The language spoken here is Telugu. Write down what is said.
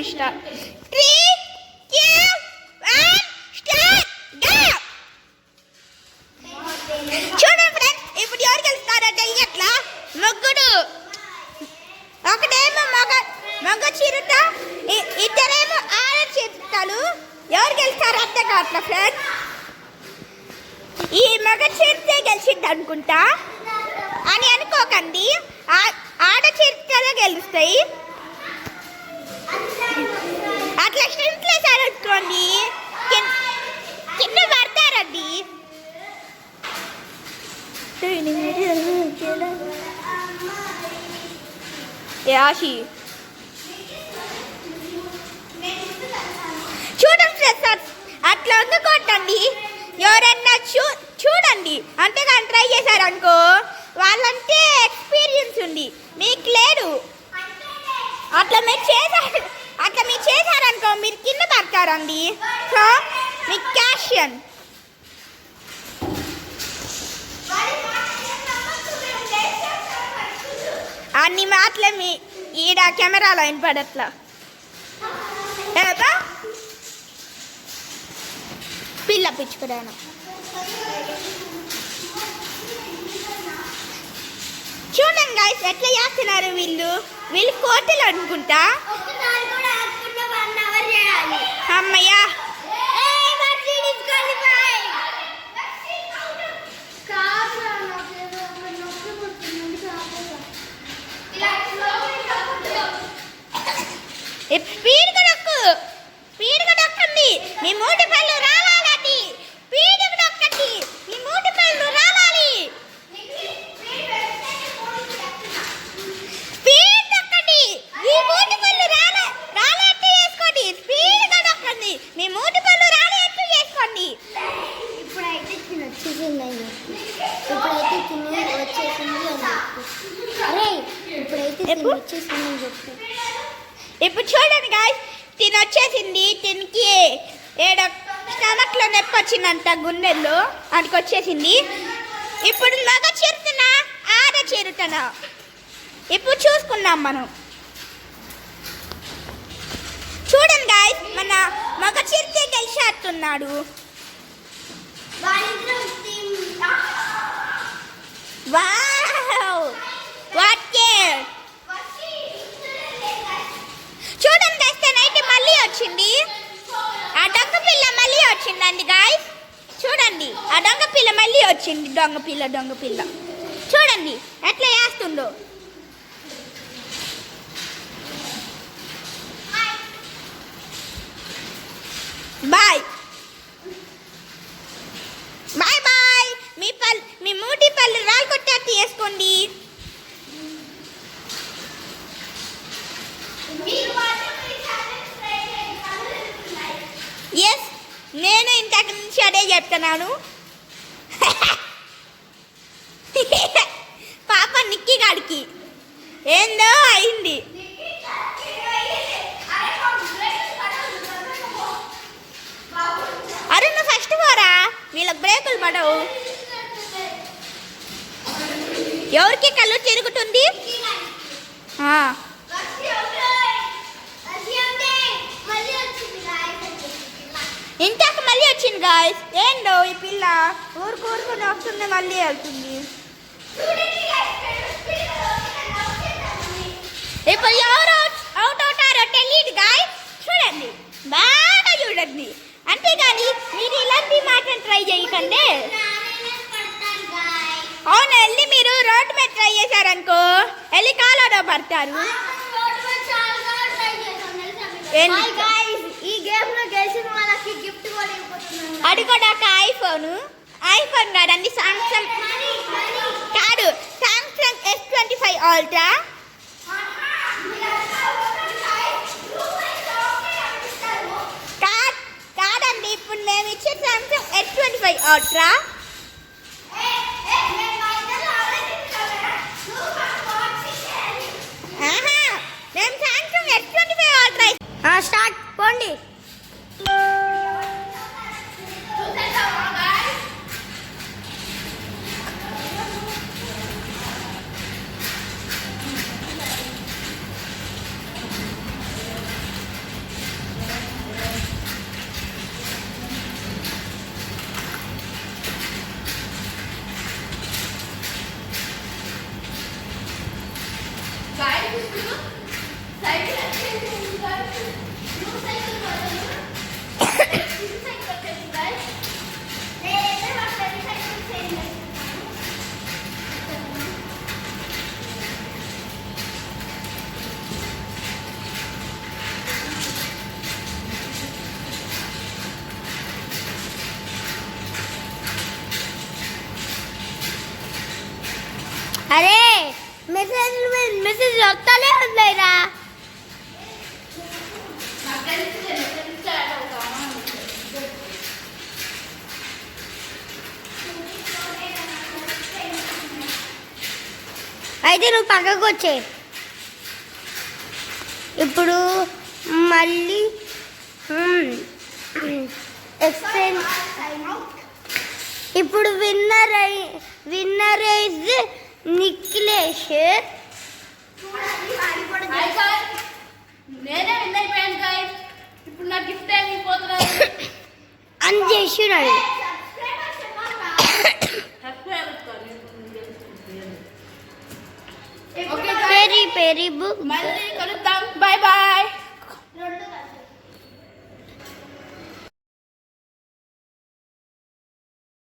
చెప్తాను. Start 3 2 1 start go. చూడండి ఫ్రెండ్స్, ఇప్పుడు ఎవరు గెలుస్తారంటే ఎట్లా ముగ్గురు, ఒకటేమో మగ చిరుత, ఇద్దరేమో ఆడ చిరుతలు. ఎవరు గెలుస్తారు అర్థం కావట్లా ఫ్రెండ్స్. ఈ మగ చిరుతే గెలిచింది అనుకుంటా అని అనుకోకండి, ఆడ చిరుతలే గెలుస్తాయి. అట్లా స్ట్రింట్ వేసారు అనుకోండి కింద పడతారండి. యాషి చూడండి సార్, అట్లా అందుకోండి. ఎవరన్నా చూడండి, అంతేగాని ట్రై చేశారనుకో వాళ్ళంటే ఎక్స్పీరియన్స్ ఉంది, మీకు లేదు. అట్లా మీరు చేశారనుకో మీరు కింద పడతారండి. సో మీకు క్యాషన్ అన్ని మాటలే మీ ఈడ కెమెరాలో వినపడట్లా. పిల్ల పిచ్చుకురాను. చూడండి గైస్ ఎట్లా చేస్తున్నారు వీళ్ళు కోటలు అనుకుంటా. అమ్మయ్యా స్పీడ్గా దొక్కండి, మీ మూడు పళ్ళు రావాలండి. స్పీడ్గా దొక్కండి, మీ మూడు పళ్ళు రావాలి. స్పీడ్ దొక్కండి, మీ మూడు పళ్ళు రాలేట్టు చేసుకోండి. స్పీడ్గా దొక్కండి, మీ మూడు పళ్ళు రాలేట్టు చేసుకోండి. ఇప్పుడైతే వచ్చేసింది. ఇప్పుడు చూడండి గాయ్స్, వచ్చేసింది. తినికి స్టమక్లో నొప్పి వచ్చిందంట, గుండెల్లో అందుకు వచ్చేసింది. ఇప్పుడు మగ చిరుతన ఆడ చిరుతన ఇప్పుడు చూసుకున్నాం మనం. చూడండి గాయ్స్, మన మగ చిరుతే గెలిచేస్తున్నాడు. Wow what care. చూడండి గైస్, నైట్ మళ్ళీ వచ్చింది. ఆ దొంగ పిల్ల మళ్ళీ వచ్చిందండి గాయ్స్. చూడండి, ఆ దొంగ పిల్ల మళ్ళీ వచ్చింది. దొంగ పిల్ల చూడండి ఎట్లా వేస్తుందో. Bye bye bye. మీ మూటి పళ్ళు రాళ్ళు కొట్టేట్టు వేసుకోండి. ఎస్, నేను ఇంతకు నుంచి అదే చెప్తున్నాను. పాప నిక్కి గాడికి ఏందో అయింది. అరుణ్ ఫస్ట్ పోరా, వీళ్ళకి బ్రేకులు పడవు. ఎవరికి కళ్ళు తిరుగుతుంది. ఇంతకు మళ్ళీ వచ్చింది గాయ్స్. ఏందో ఈ పిల్ల ఊరుకుని వస్తుంది, మళ్ళీ వెళ్తుంది. ఇప్పుడు ఎవరు అవుట్ అవుతారో తెలియదు గాయ్స్. చూడండి, బాగా చూడండి. అంతేగాని మీరు ఇలాంటి మాటలు ట్రై చేయకండి. అవును, వెళ్ళి మీరు రోడ్డు మీద ట్రై చేశారనుకో వెళ్ళి కాలువలో పడతారు. ఈ గేమ్ లో గెలిచిన వాళ్ళకి గిఫ్ట్ కూడా ఇవ్వబోతున్నాను. అది కూడా ఒక ఐఫోన్ కాదండి, సామ్సంగ్ కాదు, సామ్సంగ్ S25 అల్ట్రా. కాదండి, ఇప్పుడు మేము ఇచ్చే సామ్సంగ్ S25 అల్ట్రా. మేము సామ్సంగ్ S25 అల్ట్రా. స్టార్ట్ పోండి. అరే మెసేజ్ వస్తానే ఉన్నాయిరా. అయితే నువ్వు పక్కకు వచ్చే. ఇప్పుడు మళ్ళీ ఎక్స్చేంజ్. ఇప్పుడు విన్నర్ ఇస్ నిఖిలేష్. నేనే విన్ అయిపోయాను గాయ్స్. ఇప్పుడు నా గిఫ్ట్ ఏమి పోతున్నాను అని చేసినాడు. ఓకే పెరి పెరి బుక్. మళ్ళీ కలుద్దాం. Bye bye.